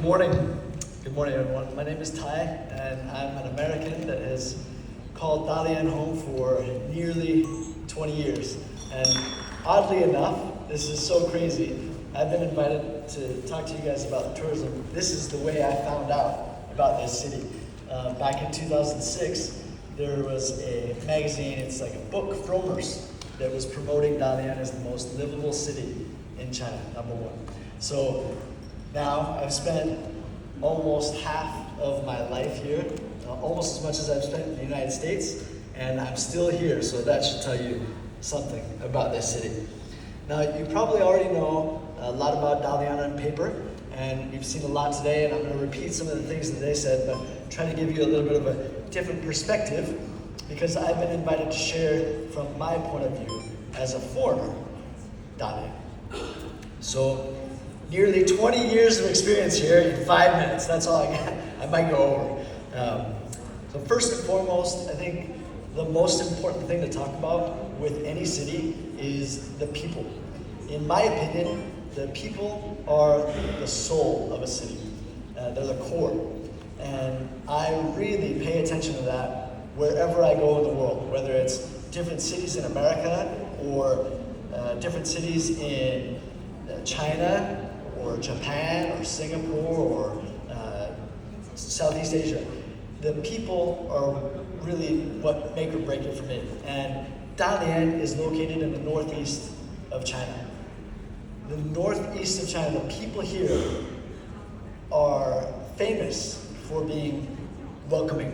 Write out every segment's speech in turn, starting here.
morning. Good morning, everyone. My name is Ty, and I'm an American that has called Dalian home for nearly 20 years. And oddly enough, this is so crazy. I've been invited to talk to you guys about tourism. This is the way I found out about this city. Back in 2006, there was a magazine, it's like a book, Fromers, that was promoting Dalian as the most livable city in China, #1. So now I've spent almost half of my life here, almost as much as I've spent in the United States, and I'm still here, so that should tell you something about this city. Now, you probably already know a lot about Dalian on paper, and you've seen a lot today, and I'm going to repeat some of the things that they said, but try to give you a little bit of a different perspective, because I've been invited to share from my point of view as a foreigner, Dalian. So, nearly 20 years of experience here in 5 minutes. That's all I got. I might go over. So first and foremost, I think the most important thing to talk about with any city is the people. In my opinion, the people are the soul of a city. They're the core. And I really pay attention to that wherever I go in the world, whether it's different cities in America or different cities in China, or Japan, or Singapore, or Southeast Asia. The people are really what make or break it for me. And Dalian is located in the northeast of China. The northeast of China, the people here are famous for being welcoming.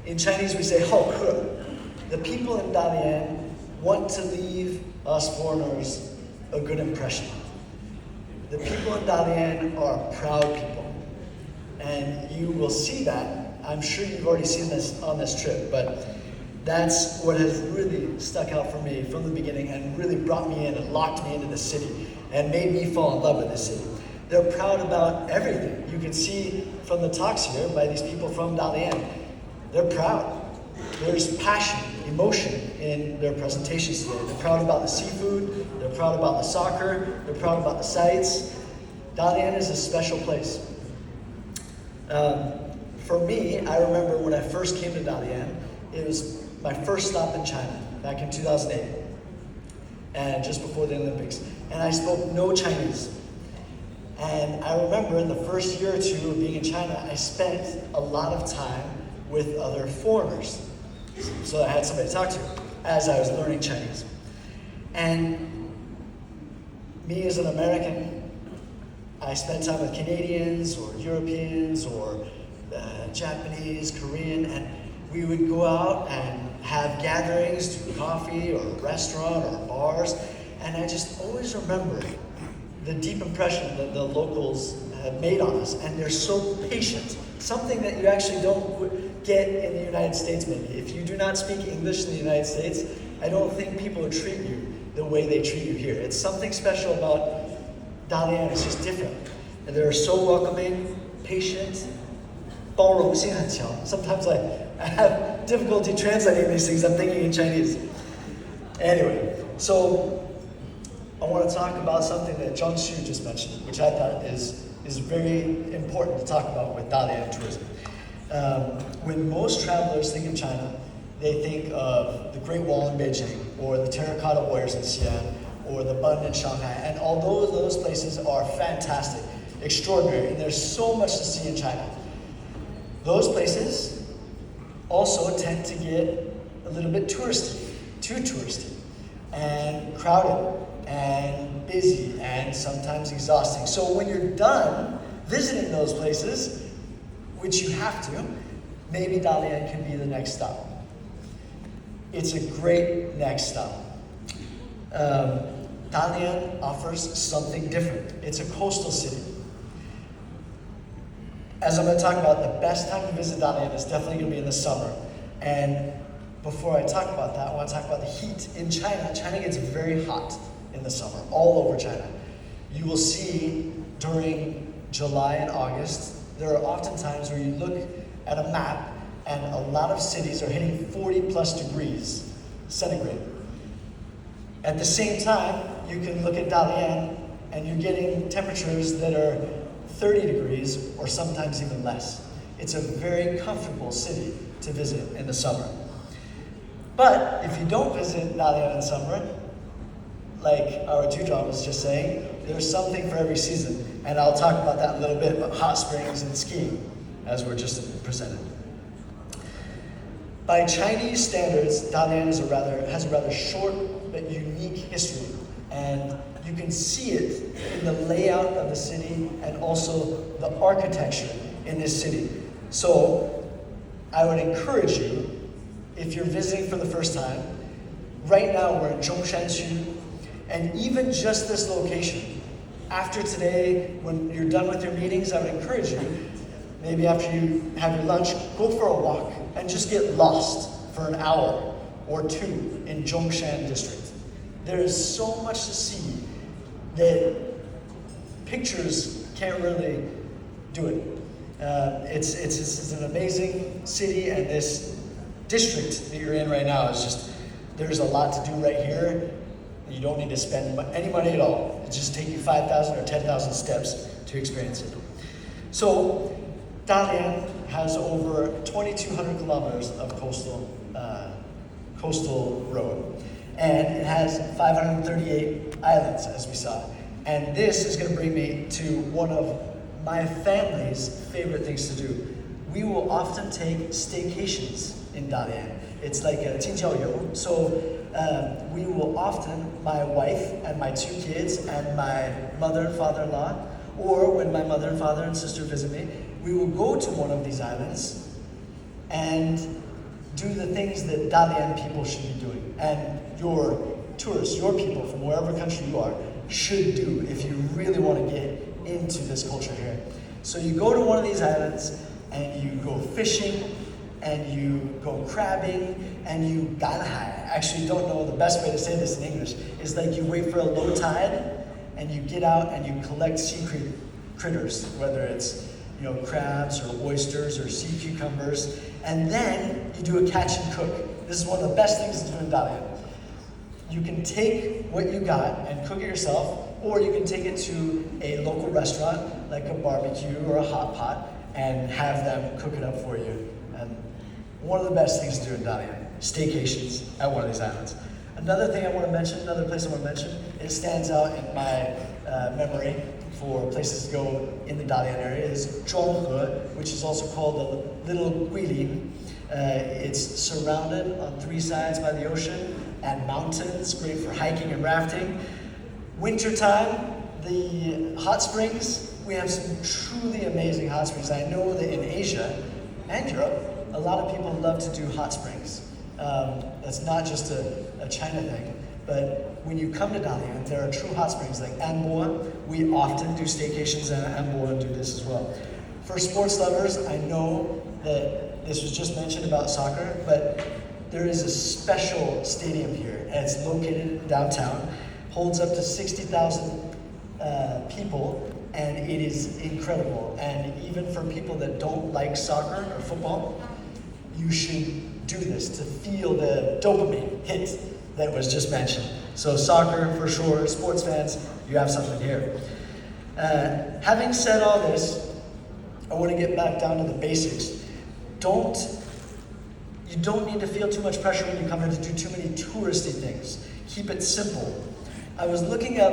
In Chinese we say 好客. The people in Dalian want to leave us foreigners a good impression. The people in Dalian are proud people, and you will see that. I'm sure you've already seen this on this trip, but that's what has really stuck out for me from the beginning and really brought me in and locked me into the city and made me fall in love with this city. They're proud about everything. You can see from the talks here by these people from Dalian, they're proud. There's passion, emotion in their presentations today. They're proud about the seafood, they're proud about the soccer, they're proud about the sights. Dalian is a special place. For me, I remember when I first came to Dalian, it was my first stop in China back in 2008, and just before the Olympics. And I spoke no Chinese. And I remember in the first year or two of being in China, I spent a lot of time with other foreigners. So I had somebody to talk to as I was learning Chinese. And me as an American, I spent time with Canadians or Europeans or Japanese, Korean, and we would go out and have gatherings, do coffee or a restaurant or bars, and I just always remember the deep impression that the locals have made on us, and they're so patient. Something that you actually don't get in the United States maybe. If you do not speak English in the United States, I don't think people would treat you the way they treat you here. It's something special about Dalian, it's just different. And they're so welcoming, patient, 包容性很强. Sometimes I have difficulty translating these things, I'm thinking in Chinese. Anyway, so I want to talk about something that Zhang Xu just mentioned, which I thought is very important to talk about with Dalian tourism. When most travelers think of China, they think of the Great Wall in Beijing, or the terracotta warriors in Xi'an, or the Bund in Shanghai, and although those places are fantastic, extraordinary, and there's so much to see in China, those places also tend to get a little bit touristy, too touristy, and crowded, and busy, and sometimes exhausting. So when you're done visiting those places, which you have to, maybe Dalian can be the next stop. It's a great next stop. Dalian offers something different. It's a coastal city. As I'm going to talk about, the best time to visit Dalian is definitely going to be in the summer. And before I talk about that, I want to talk about the heat. In China, China gets very hot in the summer, all over China. You will see during July and August, there are often times where you look at a map and a lot of cities are hitting 40 plus degrees centigrade. At the same time, you can look at Dalian and you're getting temperatures that are 30 degrees or sometimes even less. It's a very comfortable city to visit in the summer. But if you don't visit Dalian in summer, like our Jujong was just saying, there's something for every season. And I'll talk about that in a little bit, about hot springs and skiing, as we're just presented. By Chinese standards, Dalian has a rather short but unique history. And you can see it in the layout of the city and also the architecture in this city. So I would encourage you, if you're visiting for the first time, right now we're in Zhongshan, and even just this location, after today, when you're done with your meetings, I would encourage you, maybe after you have your lunch, go for a walk and just get lost for an hour or two in Zhongshan district. There is so much to see that pictures can't really do it. It's an amazing city, and this district that you're in right now is just, there's a lot to do right here. You don't need to spend any money at all. It just take you 5,000 or 10,000 steps to experience it. So Dalian has over 2,200 kilometers of coastal road. And it has 538 islands, as we saw. And this is going to bring me to one of my family's favorite things to do. We will often take staycations in Dalian. It's like a 进郊游. So we will often, my wife and my 2 kids and my mother and father-in-law, or when my mother and father and sister visit me, we will go to one of these islands and do the things that Dalian people should be doing. And your tourists, your people from wherever country you are, should do if you really want to get into this culture here. So you go to one of these islands and you go fishing and you go crabbing and you ganhai. I actually don't know the best way to say this in English. It's like you wait for a low tide and you get out and you collect sea critters, whether it's crabs or oysters or sea cucumbers, and then you do a catch and cook. This is one of the best things to do in Dalian. You can take what you got and cook it yourself, or you can take it to a local restaurant, like a barbecue or a hot pot, and have them cook it up for you. And one of the best things to do in Dalian, staycations at one of these islands. Another thing I want to mention, another place I want to mention, it stands out in my memory for places to go in the Dalian area, is Zhonghe, which is also called the Little Guilin. It's surrounded on 3 sides by the ocean and mountains, great for hiking and rafting. Wintertime, the hot springs, we have some truly amazing hot springs. I know that in Asia and Europe, a lot of people love to do hot springs. That's not just a China thing, but when you come to Dalian, there are true hot springs like Anbo. We often do staycations in Anbo and do this as well. For sports lovers, I know that this was just mentioned about soccer, but there is a special stadium here, and it's located downtown, holds up to 60,000 people, and it is incredible. And even for people that don't like soccer or football, you should do this to feel the dopamine hit that was just mentioned. So soccer, for sure, sports fans, you have something here. Having said all this, I want to get back down to the basics. You don't need to feel too much pressure when you come here to do too many touristy things. Keep it simple. I was looking up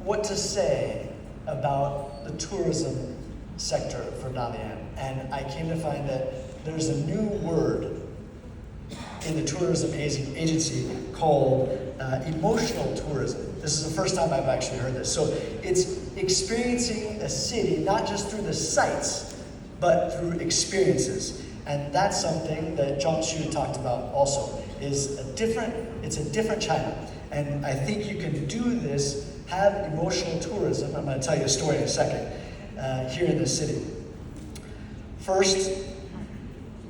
what to say about the tourism sector for Dalian, and I came to find that there's a new word in the tourism agency called emotional tourism. This is the first time I've actually heard this. So it's experiencing a city not just through the sights, but through experiences. And that's something that Zhang Xu talked about also, it's a different China. And I think you can do this, have emotional tourism. I'm going to tell you a story in a second, here in this city. First,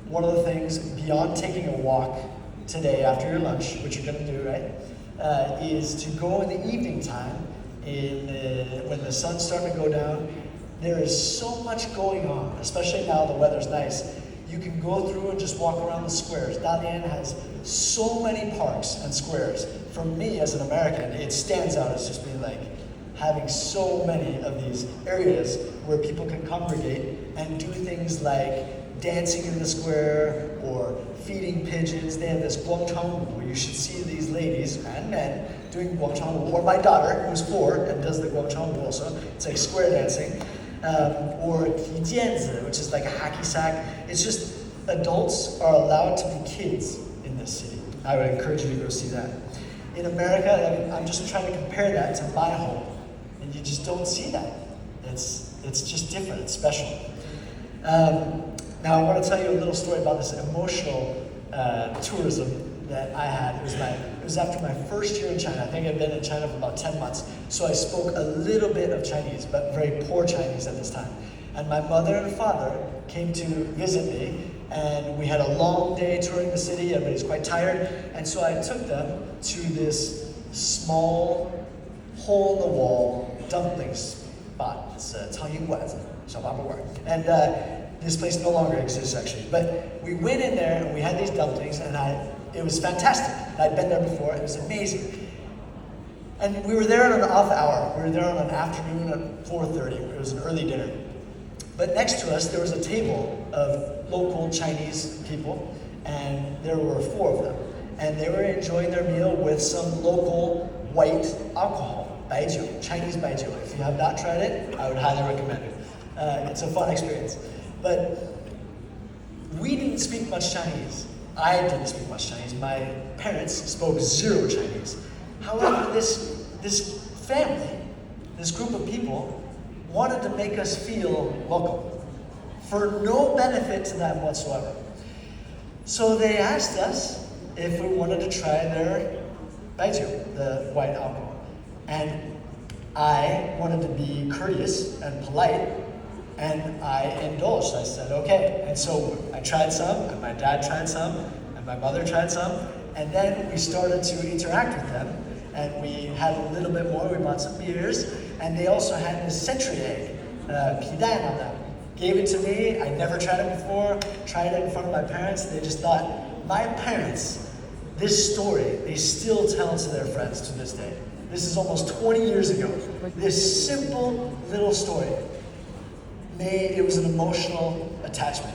one of the things, beyond taking a walk today after your lunch, which you're going to do, right, is to go in the evening time, when the sun's starting to go down. There is so much going on, especially now the weather's nice. You can go through and just walk around the squares. Dalian has so many parks and squares. For me, as an American, it stands out as just being like having so many of these areas where people can congregate and do things like dancing in the square or feeding pigeons. They have this guangchangwu where you should see these ladies and men doing guangchangwu, or my daughter, who's 4 and does the guangchangwu also. It's like square dancing. Or tijianzi, which is like a hacky sack. It's just adults are allowed to be kids in this city. I would encourage you to go see that. In America, I'm just trying to compare that to my home, and you just don't see that. It's just different, it's special. Now I want to tell you a little story about this emotional tourism that I had. It was after my first year in China. I think I'd been in China for about 10 months. So I spoke a little bit of Chinese, but very poor Chinese at this time. And my mother and father came to visit me, and we had a long day touring the city. Everybody's quite tired. And so I took them to this small, hole-in-the-wall dumpling spot. It's and this place no longer exists, actually. But we went in there, and we had these dumplings, and it was fantastic. I'd been there before. It was amazing. And we were there on an off hour. We were there on an afternoon at 4:30. It was an early dinner. But next to us, there was a table of local Chinese people, and there were 4 of them. And they were enjoying their meal with some local white alcohol, baijiu, Chinese baijiu. If you have not tried it, I would highly recommend it. It's a fun experience. But we didn't speak much Chinese. I didn't speak much Chinese. My parents spoke 0 Chinese. However, this family, this group of people, wanted to make us feel welcome for no benefit to them whatsoever. So they asked us if we wanted to try their baijiu, the white alcohol. And I wanted to be courteous and polite, and I indulged. I said, okay. And so I tried some, and my dad tried some, and my mother tried some, and then we started to interact with them, and we had a little bit more. We bought some beers, and they also had this century egg, pidan on them. Gave it to me. I never tried it before. Tried it in front of my parents. They just thought, my parents, this story, they still tell to their friends to this day. This is almost 20 years ago. This simple little story. It was an emotional attachment.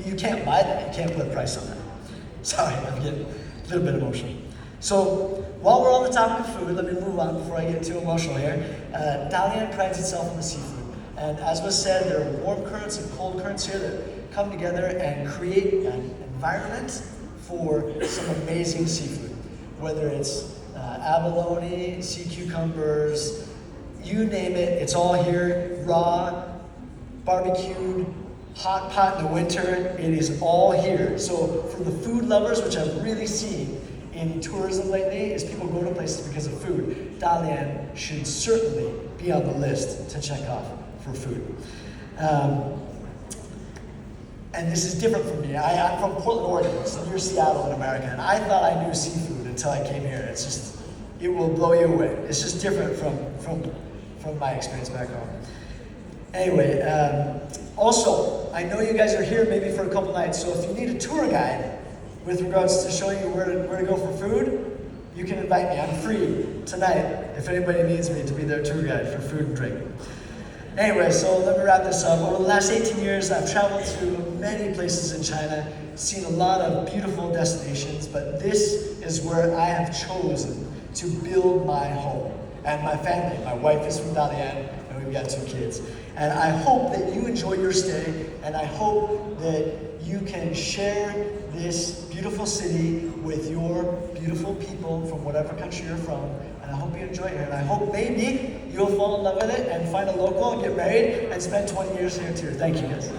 You can't buy that. You can't put a price on that. Sorry, I'm getting a little bit emotional. So while we're on the topic of food, let me move on before I get too emotional here. Dalian prides itself on the seafood. And as was said, there are warm currents and cold currents here that come together and create an environment for some amazing seafood. Whether it's abalone, sea cucumbers, you name it, it's all here, raw, barbecued, hot pot in the winter, it is all here. So for the food lovers, which I've really seen in tourism lately, is people go to places because of food. Dalian should certainly be on the list to check off for food. And this is different from me. I'm from Portland, Oregon, so near Seattle in America, and I thought I knew seafood until I came here. It's just, it will blow you away. It's just different from my experience back home. Anyway, also, I know you guys are here maybe for a couple nights, so if you need a tour guide with regards to showing you where to go for food, you can invite me. I'm free tonight if anybody needs me to be their tour guide for food and drink. Anyway, so let me wrap this up. Over the last 18 years, I've traveled to many places in China, seen a lot of beautiful destinations, but this is where I have chosen to build my home and my family. My wife is from Dalian, and we've got 2 kids. And I hope that you enjoy your stay, and I hope that you can share this beautiful city with your beautiful people from whatever country you're from. And I hope you enjoy it here. And I hope maybe you'll fall in love with it and find a local and get married and spend 20 years here too. Thank you guys.